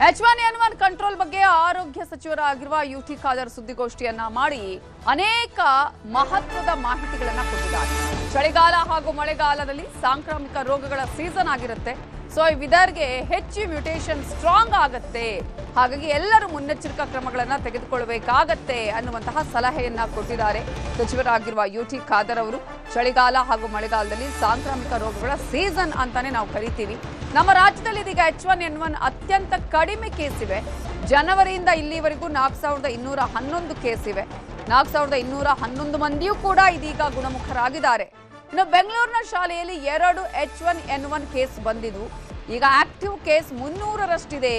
H1N1 control ಬಗ್ಗೆ ಆರೋಗ್ಯ ಸಚಿವರಾಗಿರುವ UT Khader ಸುದ್ದಿಗೋಷ್ಠಿಯನ್ನ ಮಾಡಿ ಅನೇಕ ಮಹತ್ವದ ಮಾಹಿತಿಗಳನ್ನು ಕೊಟ್ಟಿದ್ದಾರೆ. ಚಳಿಗಾಲ ಹಾಗೂ ಮಳೆಗಾಲದಲ್ಲಿ ಸಾಂಕ್ರಾಮಿಕ ರೋಗಗಳ ಸೀಸನ್ ಆಗಿರುತ್ತೆ. ಸೊ ಈ ವೆದರ್ಗೆ ಹೆಚ್ಚು ಮ್ಯೂಟೇಷನ್ ಸ್ಟ್ರಾಂಗ್ ಆಗುತ್ತೆ. ಹಾಗಾಗಿ ಎಲ್ಲರೂ ಮುನ್ನೆಚ್ಚರಿಕಾ ಕ್ರಮಗಳನ್ನು ತೆಗೆದುಕೊಳ್ಳಬೇಕಾಗತ್ತೆ ಅನ್ನುವಂತಹ ಸಲಹೆಯನ್ನ ಕೊಟ್ಟಿದ್ದಾರೆ ಸಚಿವರಾಗಿರುವ ಯುಟಿ ಖಾದರ್ ಅವರು. ಚಳಿಗಾಲ ಹಾಗೂ ಮಳೆಗಾಲದಲ್ಲಿ ಸಾಂಕ್ರಾಮಿಕ ರೋಗಗಳ ಸೀಸನ್ ಅಂತಾನೆ ನಾವು ಕರಿತೀವಿ. ನಮ್ಮ ರಾಜ್ಯದಲ್ಲಿ ಇದೀಗ H1N1 ಅತ್ಯಂತ ಕಡಿಮೆ ಕೇಸ್ ಇವೆ. ಜನವರಿಯಿಂದ ಇಲ್ಲಿವರೆಗೂ 4211 ಕೇಸ್ ಇವೆ. 4211 ಮಂದಿಯೂ ಕೂಡ ಇದೀಗ ಗುಣಮುಖರಾಗಿದ್ದಾರೆ. ಇನ್ನು ಬೆಂಗಳೂರಿನ ಶಾಲೆಯಲ್ಲಿ 2 H1N1 ಕೇಸ್ ಬಂದಿದ್ದು ಈಗ ಆಕ್ಟಿವ್ ಕೇಸ್ 300ರಷ್ಟಿದೆ.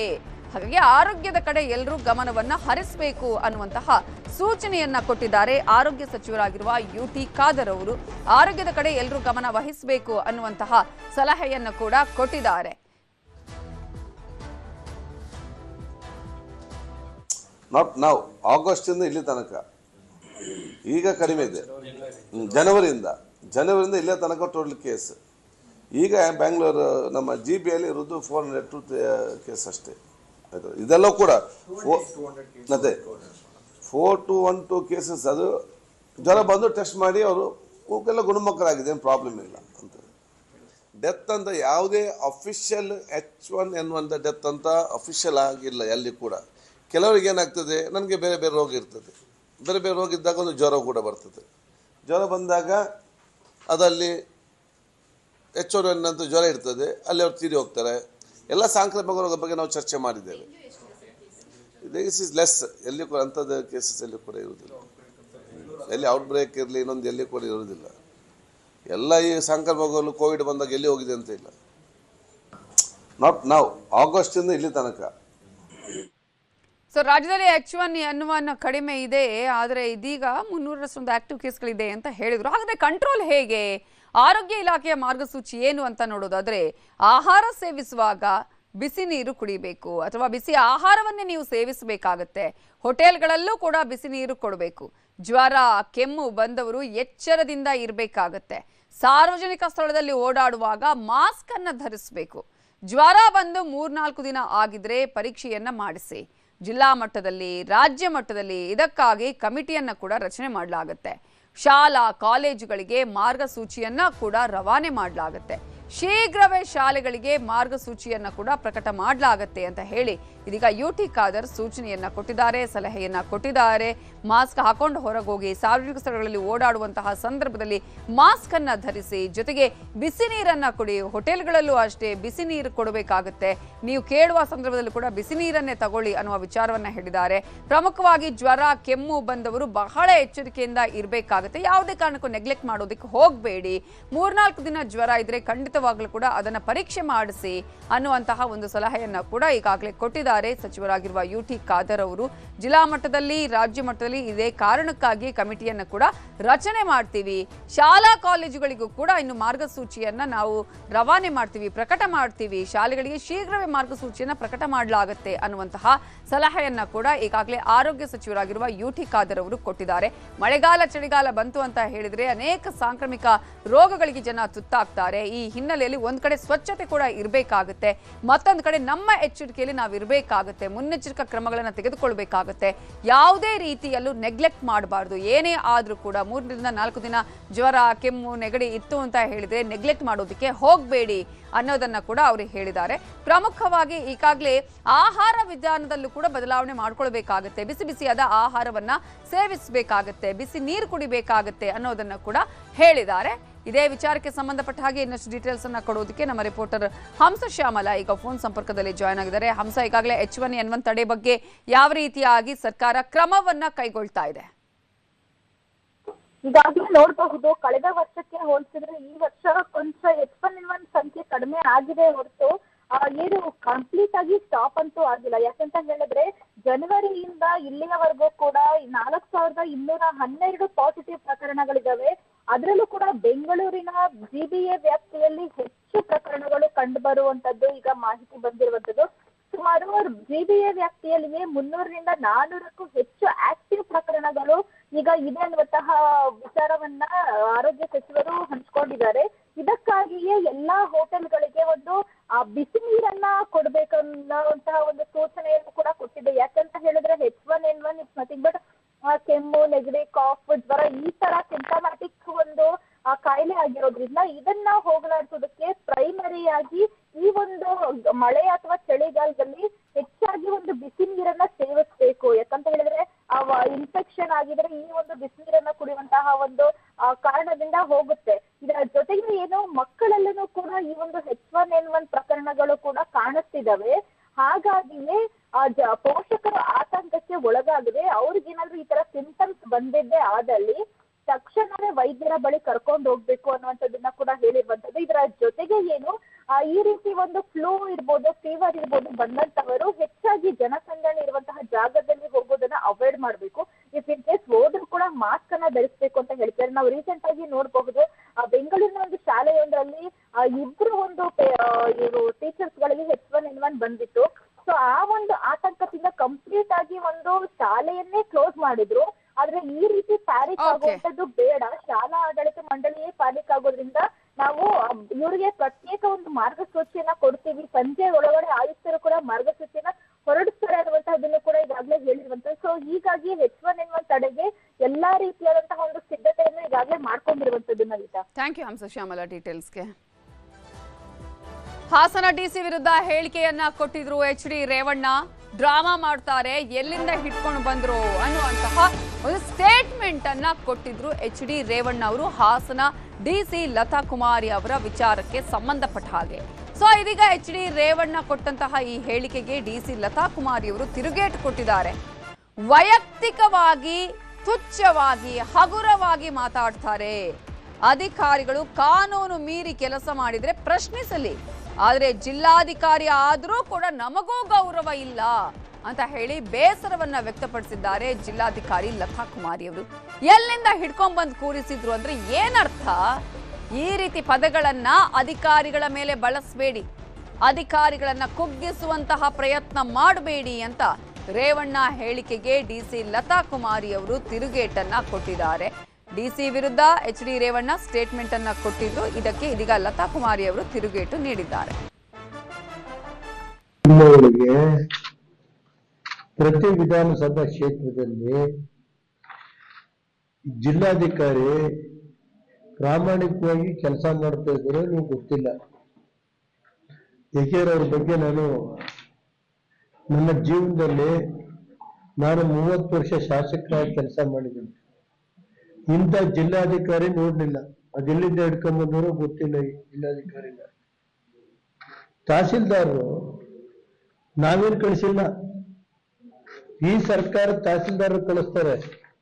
ಹಾಗಾಗಿ ಆರೋಗ್ಯದ ಕಡೆ ಎಲ್ಲರೂ ಗಮನವನ್ನ ಹರಿಸಬೇಕು ಅನ್ನುವಂತಹ ಸೂಚನೆಯನ್ನ ಕೊಟ್ಟಿದ್ದಾರೆ ಆರೋಗ್ಯ ಸಚಿವರಾಗಿರುವ ಯುಟಿ ಖಾದರ್ ಅವರು. ಆರೋಗ್ಯದ ಕಡೆ ಎಲ್ಲರೂ ಗಮನ ವಹಿಸಬೇಕು ಅನ್ನುವಂತಹ ಸಲಹೆಯನ್ನು ಕೂಡ ಕೊಟ್ಟಿದ್ದಾರೆ. ನಾಟ್ ನಾವು ಆಗಸ್ಟ್ ಇಂದ ಇಲ್ಲಿ ತನಕ ಈಗ ಕಡಿಮೆ ಇದೆ. ಜನವರಿಯಿಂದ ಇಲ್ಲೇ ತನಕ ಟೋಟಲ್ ಕೇಸ್. ಈಗ ಬ್ಯಾಂಗ್ಳೂರು ನಮ್ಮ GB-ಯಲ್ಲಿ ಇರೋದು 402 ಕೇಸ್ ಅಷ್ಟೇ. ಆಯಿತು, ಇದೆಲ್ಲ ಕೂಡ ಅದೇ 4212 ಕೇಸಸ್. ಅದು ಜ್ವರ ಬಂದು ಟೆಸ್ಟ್ ಮಾಡಿ ಅವರು ಎಲ್ಲ ಗುಣಮುಖರಾಗಿದೆ, ಏನು ಪ್ರಾಬ್ಲಮ್ ಇಲ್ಲ ಅಂತ. ಡೆತ್ ಅಂತ ಯಾವುದೇ ಅಫಿಷಿಯಲ್ H1N1 ಡೆತ್ ಅಂತ ಅಫಿಷಿಯಲ್ ಆಗಿಲ್ಲ ಎಲ್ಲಿ ಕೂಡ. ಕೆಲವರಿಗೆ ಏನಾಗ್ತದೆ, ನನಗೆ ಬೇರೆ ಬೇರೆ ರೋಗ ಇರ್ತದೆ. ಬೇರೆ ಬೇರೆ ರೋಗ ಇದ್ದಾಗ ಒಂದು ಜ್ವರ ಕೂಡ ಬರ್ತದೆ. ಜ್ವರ ಬಂದಾಗ ಅದಲ್ಲಿ H1N1 ಅಂತ ಜ್ವರ ಇರ್ತದೆ, ಅಲ್ಲಿ ಅವ್ರು ತೀರಿ ಹೋಗ್ತಾರೆ. ಎಲ್ಲ ಸಾಂಕ್ರಾಮಿಕ ರೋಗದ ಬಗ್ಗೆ ನಾವು ಚರ್ಚೆ ಮಾಡಿದ್ದೇವೆ. This is less. ಎಲ್ಲಿ ಕೂಡ ಅಂಥದ್ದು ಕೇಸಸ್ ಎಲ್ಲಿ ಕೂಡ ಇರುವುದಿಲ್ಲ. ಎಲ್ಲಿ ಔಟ್ಬ್ರೇಕ್ ಇರಲಿ ಇನ್ನೊಂದು ಎಲ್ಲಿ ಕೂಡ ಇರುವುದಿಲ್ಲ. ಎಲ್ಲ ಈ ಸಾಂಕ್ರಾಮಿಕಗಳು ಕೋವಿಡ್ ಬಂದಾಗ ಎಲ್ಲಿ ಹೋಗಿದೆ ಅಂತ ಇಲ್ಲ. ನಾಟ್ ನಾವು ಆಗಸ್ಟ್ ಇಂದ ಇಲ್ಲಿ ತನಕ. ಸೊ ರಾಜ್ಯದಲ್ಲಿ H1N1 ಕಡಿಮೆ ಇದೆ, ಆದರೆ ಇದೀಗ 300ರಷ್ಟೊಂದು ಆಕ್ಟಿವ್ ಕೇಸ್ಗಳಿದೆ ಅಂತ ಹೇಳಿದ್ರು. ಹಾಗಾದ್ರೆ ಕಂಟ್ರೋಲ್ ಹೇಗೆ? ಆರೋಗ್ಯ ಇಲಾಖೆಯ ಮಾರ್ಗಸೂಚಿ ಏನು ಅಂತ ನೋಡೋದಾದ್ರೆ, ಆಹಾರ ಸೇವಿಸುವಾಗ ಬಿಸಿ ನೀರು ಕುಡಿಬೇಕು ಅಥವಾ ಬಿಸಿ ಆಹಾರವನ್ನೇ ನೀವು ಸೇವಿಸಬೇಕಾಗತ್ತೆ. ಹೋಟೆಲ್ಗಳಲ್ಲೂ ಕೂಡ ಬಿಸಿ ನೀರು ಕೊಡಬೇಕು. ಜ್ವರ ಕೆಮ್ಮು ಬಂದವರು ಎಚ್ಚರದಿಂದ ಇರಬೇಕಾಗತ್ತೆ. ಸಾರ್ವಜನಿಕ ಸ್ಥಳದಲ್ಲಿ ಓಡಾಡುವಾಗ ಮಾಸ್ಕ್ ಅನ್ನ ಧರಿಸಬೇಕು. ಜ್ವರ ಬಂದು 3-4 ದಿನ ಆಗಿದ್ರೆ ಪರೀಕ್ಷೆಯನ್ನ ಮಾಡಿಸಿ. ಜಿಲ್ಲಾ ಮಟ್ಟದಲ್ಲಿ ರಾಜ್ಯ ಮಟ್ಟದಲ್ಲಿ ಇದಕ್ಕಾಗಿ ಕಮಿಟಿಯನ್ನ ಕೂಡ ರಚನೆ ಮಾಡಲಾಗುತ್ತೆ. ಶಾಲಾ ಕಾಲೇಜುಗಳಿಗೆ ಮಾರ್ಗಸೂಚಿಯನ್ನ ಕೂಡ ರವಾನೆ ಮಾಡಲಾಗುತ್ತೆ. ಶೀಘ್ರವೇ ಶಾಲೆಗಳಿಗೆ ಮಾರ್ಗಸೂಚಿಯನ್ನ ಕೂಡ ಪ್ರಕಟ ಮಾಡಲಾಗುತ್ತೆ ಅಂತ ಹೇಳಿ ಇದೀಗ ಯುಟಿ ಖಾದರ್ ಸೂಚನೆಯನ್ನ ಕೊಟ್ಟಿದ್ದಾರೆ, ಸಲಹೆಯನ್ನ ಕೊಟ್ಟಿದ್ದಾರೆ. ಮಾಸ್ಕ್ ಹಾಕೊಂಡು ಹೊರಗೋಗಿ, ಸಾರ್ವಜನಿಕ ಸ್ಥಳಗಳಲ್ಲಿ ಓಡಾಡುವಂತಹ ಸಂದರ್ಭದಲ್ಲಿ ಮಾಸ್ಕ್ ಅನ್ನ ಧರಿಸಿ, ಜೊತೆಗೆ ಬಿಸಿ ನೀರನ್ನ ಕುಡಿ. ಹೋಟೆಲ್ಗಳಲ್ಲೂ ಅಷ್ಟೇ ಬಿಸಿ ನೀರು ಕೊಡಬೇಕಾಗುತ್ತೆ. ನೀವು ಕೇಳುವ ಸಂದರ್ಭದಲ್ಲಿ ಕೂಡ ಬಿಸಿ ನೀರನ್ನೇ ತಗೊಳ್ಳಿ ಅನ್ನುವ ವಿಚಾರವನ್ನ ಹೇಳಿದ್ದಾರೆ. ಪ್ರಮುಖವಾಗಿ ಜ್ವರ ಕೆಮ್ಮು ಬಂದವರು ಬಹಳ ಎಚ್ಚರಿಕೆಯಿಂದ ಇರಬೇಕಾಗುತ್ತೆ. ಯಾವುದೇ ಕಾರಣಕ್ಕೂ ನೆಗ್ಲೆಕ್ಟ್ ಮಾಡೋದಕ್ಕೆ ಹೋಗಬೇಡಿ. 3-4 ದಿನ ಜ್ವರ ಇದ್ರೆ ಖಂಡಿತವಾಗ್ಲೂ ಕೂಡ ಅದನ್ನ ಪರೀಕ್ಷೆ ಮಾಡಿಸಿ ಅನ್ನುವಂತಹ ಒಂದು ಸಲಹೆಯನ್ನ ಕೂಡ ಈಗಾಗಲೇ ಕೊಟ್ಟಿದ್ದಾರೆ ಸಚಿವರಾಗಿರುವ ಯುಟಿ ಖಾದರ್ ಅವರು. ಜಿಲ್ಲಾ ಮಟ್ಟದಲ್ಲಿ ರಾಜ್ಯ ಮಟ್ಟದಲ್ಲಿ ಇದೇ ಕಾರಣಕ್ಕಾಗಿ ಕಮಿಟಿಯನ್ನ ಕೂಡ ರಚನೆ ಮಾಡ್ತೀವಿ. ಶಾಲಾ ಕಾಲೇಜುಗಳಿಗೂ ಕೂಡ ಇನ್ನು ಮಾರ್ಗಸೂಚಿಯನ್ನ ನಾವು ರವಾನೆ ಮಾಡ್ತೀವಿ, ಪ್ರಕಟ ಮಾಡ್ತೀವಿ. ಶಾಲೆಗಳಿಗೆ ಶೀಘ್ರವೇ ಮಾರ್ಗಸೂಚಿಯನ್ನ ಪ್ರಕಟ ಮಾಡಲಾಗುತ್ತೆ ಅನ್ನುವಂತಹ ಸಲಹೆಯನ್ನ ಕೂಡ ಈಗಾಗಲೇ ಆರೋಗ್ಯ ಸಚಿವರಾಗಿರುವ ಯುಟಿ ಖಾದರ್ ಅವರು ಕೊಟ್ಟಿದ್ದಾರೆ. ಮಳೆಗಾಲ ಚಳಿಗಾಲ ಬಂತು ಅಂತ ಹೇಳಿದ್ರೆ ಅನೇಕ ಸಾಂಕ್ರಾಮಿಕ ರೋಗಗಳಿಗೆ ಜನ ತುತ್ತಾಗ್ತಾರೆ. ಈ ಹಿನ್ನೆಲೆಯಲ್ಲಿ ಒಂದ್ ಕಡೆ ಸ್ವಚ್ಛತೆ ಕೂಡ ಇರಬೇಕಾಗುತ್ತೆ, ಮತ್ತೊಂದು ಕಡೆ ನಮ್ಮ ಎಚ್ಚರಿಕೆಯಲ್ಲಿ ನಾವು ಇರಬೇಕಾಗುತ್ತೆ. ಮುನ್ನೆಚ್ಚರಿಕಾ ಕ್ರಮಗಳನ್ನು ತೆಗೆದುಕೊಳ್ಬೇಕಾಗುತ್ತೆ. ಯಾವುದೇ ರೀತಿಯಲ್ಲೂ ನೆಗ್ಲೆಕ್ಟ್ ಮಾಡಬಾರ್ದು. ಏನೇ ಆದ್ರೂ ಕೂಡ 3-4 ದಿನ ಜ್ವರ ಕೆಮ್ಮು ನೆಗಡಿ ಇತ್ತು ಅಂತ ಹೇಳಿದ್ರೆ ನೆಗ್ಲೆಕ್ಟ್ ಮಾಡೋದಕ್ಕೆ ಹೋಗಬೇಡಿ ಅನ್ನೋದನ್ನ ಕೂಡ ಅವರು ಹೇಳಿದ್ದಾರೆ. ಪ್ರಮುಖವಾಗಿ ಈಗಾಗಲೇ ಆಹಾರ ವಿಧಾನದಲ್ಲೂ ಕೂಡ ಬದಲಾವಣೆ ಮಾಡ್ಕೊಳ್ಬೇಕಾಗತ್ತೆ. ಬಿಸಿ ಬಿಸಿಯಾದ ಆಹಾರವನ್ನ ಸೇವಿಸಬೇಕಾಗತ್ತೆ, ಬಿಸಿ ನೀರು ಕುಡಿಬೇಕಾಗತ್ತೆ ಅನ್ನೋದನ್ನ ಕೂಡ ಹೇಳಿದ್ದಾರೆ. ಇದೇ ವಿಚಾರಕ್ಕೆ ಸಂಬಂಧಪಟ್ಟ ಹಾಗೆ ಇನ್ನಷ್ಟು ಡೀಟೇಲ್ಸ್ ಅನ್ನ ಕೊಡೋದಕ್ಕೆ ನಮ್ಮ ರಿಪೋರ್ಟರ್ ಹಂಸ ಶ್ಯಾಮಲ ಈಗ ಫೋನ್ ಸಂಪರ್ಕದಲ್ಲಿ ಜಾಯ್ನ್ ಆಗಿದ್ದಾರೆ. ಹಂಸ, ಈಗಾಗಲೇ H1N1 ತಡೆ ಬಗ್ಗೆ ಯಾವ ರೀತಿಯಾಗಿ ಸರ್ಕಾರ ಕ್ರಮವನ್ನ ಕೈಗೊಳ್ತಾ ಇದೆ? ಈಗಾಗಲೇ ನೋಡಬಹುದು, ಕಳೆದ ವರ್ಷಕ್ಕೆ ಹೋಲಿಸಿದ್ರೆ ಈ ವರ್ಷ ಕೊಂಚ H1N1 ಸಂಖ್ಯೆ ಕಡಿಮೆ ಆಗಿದೆ ಹೊರತು ಏನು ಕಂಪ್ಲೀಟ್ ಆಗಿ ಸ್ಟಾಪ್ ಅಂತೂ ಆಗಿಲ್ಲ. ಯಾಕಂತ ಹೇಳಿದ್ರೆ ಜನವರಿಯಿಂದ ಇಲ್ಲಿಯವರೆಗೂ ಕೂಡ 4212 ಪಾಸಿಟಿವ್ ಪ್ರಕರಣಗಳಿದಾವೆ. ಅದರಲ್ಲೂ ಕೂಡ ಬೆಂಗಳೂರಿನ GB-A ವ್ಯಾಪ್ತಿಯಲ್ಲಿ ಹೆಚ್ಚು ಪ್ರಕರಣಗಳು ಕಂಡು ಬರುವಂತದ್ದು ಈಗ ಮಾಹಿತಿ ಬಂದಿರುವಂತದ್ದು. ಸುಮಾರು GB-A ವ್ಯಾಪ್ತಿಯಲ್ಲಿಯೇ 300-400ಕ್ಕೂ ಹೆಚ್ಚು ಆಕ್ಟಿವ್ ಪ್ರಕರಣಗಳು ಈಗ ಇದೆ ಅನ್ನುವಂತಹ ವಿಚಾರವನ್ನ ಆರೋಗ್ಯ ಸಚಿವರು ಹಂಚಿಕೊಂಡಿದ್ದಾರೆ. ಇದಕ್ಕಾಗಿಯೇ ಎಲ್ಲಾ ಹೋಟೆಲ್ಗಳಿಗೆ ಒಂದು ಬಿಸಿ ನೀರನ್ನ ಕೊಡ್ಬೇಕನ್ನುವಂತಹ ಒಂದು ಸೂಚನೆ ಸಂದರ್ಭದಲ್ಲಿ ಹೆಚ್ಚಾಗಿ ಒಂದು ಬಿಸಿ ನೀರನ್ನ ಸೇವಿಸ್ಬೇಕು. ಯಾಕಂತ ಹೇಳಿದ್ರೆ ಇನ್ಫೆಕ್ಷನ್ ಆಗಿದ್ರೆ ಈ ಒಂದು ಬಿಸಿ ನೀರನ್ನ ಕುಡಿಯುವಂತಹ ಒಂದು ಕಾರಣದಿಂದ ಹೋಗುತ್ತೆ. ಇದರ ಜೊತೆಗೆ ಏನು ಮಕ್ಕಳಲ್ಲೂ ಕೂಡ ಈ ಒಂದು H1N1 ಪ್ರಕರಣಗಳು ಕೂಡ ಕಾಣಿಸ್ತಿದಾವೆ. ಹಾಗಾಗಿಯೇ ಪೋಷಕರು ಆತಂಕಕ್ಕೆ ಒಳಗಾಗಿದೆ. ಅವ್ರಿಗೇನಾದ್ರೂ ಈ ತರ ಸಿಂಟಮ್ಸ್ ಬಂದಿದ್ದೇ ಆದಲ್ಲಿ ತಕ್ಷಣವೇ ವೈದ್ಯರ ಬಳಿ ಕರ್ಕೊಂಡು ಹೋಗ್ಬೇಕು ಅನ್ನುವಂಥದ್ದನ್ನ ಕೂಡ ಹೇಳಿರುವಂತದ್ದು. ಇದರ ಜೊತೆಗೆ ಏನು ಈ ರೀತಿ ಒಂದು ಫ್ಲೂ ಇರ್ಬೋದು, ಫೀವರ್ ಇರ್ಬೋದು ಬಂದಂತವರು ಹೆಚ್ಚಾಗಿ ಜನಸಂದಣಿ ಇರುವಂತಹ ಜಾಗದಲ್ಲಿ ಹೋಗೋದನ್ನ ಅವಾಯ್ಡ್ ಮಾಡ್ಬೇಕು. ಇಫ್ ಇನ್ ಕೇಸ್ ಹೋದ್ರೂ ಕೂಡ ಮಾಸ್ಕ್ ಅನ್ನ ಧರಿಸಬೇಕು ಅಂತ ಹೇಳ್ತಾರೆ. ನಾವು ರೀಸೆಂಟ್ ಆಗಿ ನೋಡಬಹುದು ಬೆಂಗಳೂರಿನ ಒಂದು ಶಾಲೆಯೊಂದರಲ್ಲಿ ಇಬ್ರು ಒಂದು ಟೀಚರ್ಸ್ ಗಳಿಗೆ H1N1 ಬಂದಿತ್ತು. ಸೊ ಆ ಒಂದು ಆತಂಕದಿಂದ ಕಂಪ್ಲೀಟ್ ಆಗಿ ಒಂದು ಶಾಲೆಯನ್ನೇ ಕ್ಲೋಸ್ ಮಾಡಿದ್ರು. ಆದ್ರೆ ಈ ರೀತಿ ಪ್ಯಾನಿಕ್ ಆಗುವಂತದ್ದು ಬೇಡ. ಶಾಲಾ ಆಡಳಿತ ಮಂಡಳಿಯೇ ಪ್ಯಾನಿಕ್ ಆಗೋದ್ರಿಂದ ನಾವು ಇವರಿಗೆ ಪ್ರತ್ಯೇಕ ಒಂದು ಮಾರ್ಗಸೂಚಿಯನ್ನ ಕೊಡ್ತೀವಿ. ಸಂಜೆ ಒಳಗಡೆ ಆಯುಕ್ತರು ಕೂಡ ಮಾರ್ಗಸೂಚಿಯನ್ನ ಹೊರಡಿಸ್ತಾರೆ ಅನ್ನುವಂತಹದನ್ನು ಕೂಡ ಈಗಾಗಲೇ ಹೇಳಿರುವಂತದ್ದು. ಸೊ ಹೀಗಾಗಿ H1N1 ತಡೆಗೆ ಎಲ್ಲಾ ರೀತಿಯಾದಂತಹ ಒಂದು ಸಿದ್ಧತೆಯನ್ನು ಈಗಾಗಲೇ ಮಾಡ್ಕೊಂಡಿರುವಂತದ್ದು. ನವಿತಾ, ಥ್ಯಾಂಕ್ ಯು ಹಂಸಶ್ಯಾಮಲ ಡೀಟೇಲ್ಸ್ಗೆ. ಹಾಸನ ಡಿಸಿ ವಿರುದ್ಧ ಹೇಳಿಕೆಯನ್ನ ಕೊಟ್ಟಿದ್ರು HD ರೇವಣ್ಣ. ಡ್ರಾಮಾ ಮಾಡ್ತಾರೆ, ಎಲ್ಲಿಂದ ಹಿಡ್ಕೊಂಡು ಬಂದ್ರು ಅನ್ನುವಂತಹ ಒಂದು ಸ್ಟೇಟ್ಮೆಂಟ್ ಅನ್ನ ಕೊಟ್ಟಿದ್ರು HD ರೇವಣ್ಣ ಅವರು ಹಾಸನ ಡಿಸಿ ಲತಾ ಕುಮಾರಿ ಅವರ ವಿಚಾರಕ್ಕೆ ಸಂಬಂಧಪಟ್ಟ ಹಾಗೆ. ಸೊ ಇದೀಗ HD ರೇವಣ್ಣ ಕೊಟ್ಟಂತಹ ಈ ಹೇಳಿಕೆಗೆ ಡಿಸಿ ಲತಾ ಕುಮಾರಿ ಅವರು ತಿರುಗೇಟು ಕೊಟ್ಟಿದ್ದಾರೆ. ವೈಯಕ್ತಿಕವಾಗಿ ತುಚ್ಛವಾಗಿ ಹಗುರವಾಗಿ ಮಾತಾಡ್ತಾರೆ. ಅಧಿಕಾರಿಗಳು ಕಾನೂನು ಮೀರಿ ಕೆಲಸ ಮಾಡಿದ್ರೆ ಪ್ರಶ್ನಿಸಲಿ, ಆದರೆ ಜಿಲ್ಲಾಧಿಕಾರಿ ಆದರೂ ಕೂಡ ನಮಗೂ ಗೌರವ ಇಲ್ಲ ಅಂತ ಹೇಳಿ ಬೇಸರವನ್ನ ವ್ಯಕ್ತಪಡಿಸಿದ್ದಾರೆ ಜಿಲ್ಲಾಧಿಕಾರಿ ಲತಾ ಕುಮಾರಿ ಅವರು. ಎಲ್ಲಿಂದ ಹಿಡ್ಕೊಂಡ್ ಬಂದು ಕೂರಿಸಿದ್ರು ಅಂದ್ರೆ ಏನರ್ಥ? ಈ ರೀತಿ ಪದಗಳನ್ನ ಅಧಿಕಾರಿಗಳ ಮೇಲೆ ಬಳಸಬೇಡಿ, ಅಧಿಕಾರಿಗಳನ್ನ ಕುಗ್ಗಿಸುವಂತಹ ಪ್ರಯತ್ನ ಮಾಡಬೇಡಿ ಅಂತ ರೇವಣ್ಣ ಹೇಳಿಕೆಗೆ ಡಿಸಿ ಲತಾ ಕುಮಾರಿ ಅವರು ತಿರುಗೇಟನ್ನ ಕೊಟ್ಟಿದ್ದಾರೆ. ಡಿಸಿ ವಿರುದ್ಧ HD ರೇವಣ್ಣ ಸ್ಟೇಟ್ಮೆಂಟ್ ಅನ್ನ ಕೊಟ್ಟಿದ್ರು. ಇದಕ್ಕೆ ಇದೀಗ ಲತಾ ಕುಮಾರಿ ಅವರು ತಿರುಗೇಟು ನೀಡಿದ್ದಾರೆ. ಪ್ರತಿ ವಿಧಾನಸಭಾ ಕ್ಷೇತ್ರದಲ್ಲಿ ಜಿಲ್ಲಾಧಿಕಾರಿ ಪ್ರಾಮಾಣಿಕವಾಗಿ ಕೆಲಸ ಮಾಡ್ತಾ ಇದ್ರೆ ನೀವು ಗೊತ್ತಿಲ್ಲ. ಏಕೆಂದ್ರೆ ಅವ್ರ ಬಗ್ಗೆ ನನ್ನ ಜೀವನದಲ್ಲಿ ನಾನು 30 ವರ್ಷ ಶಾಸಕರಾಗಿ ಕೆಲಸ ಮಾಡಿದ್ದೀನಿ. ಇಂಥ ಜಿಲ್ಲಾಧಿಕಾರಿ ನೋಡ್ಲಿಲ್ಲ. ಅದೆಲ್ಲಿಂದ ಹಿಡ್ಕೊಂಡ್ಬಂದವರು ಗೊತ್ತಿಲ್ಲ. ಈ ಜಿಲ್ಲಾಧಿಕಾರಿನ ತಹಸೀಲ್ದಾರರು ನಾವೇನು ಕಳಿಸಿಲ್ಲ. ಈ ಸರ್ಕಾರ ತಹಸೀಲ್ದಾರರು ಕಳಿಸ್ತಾರೆ.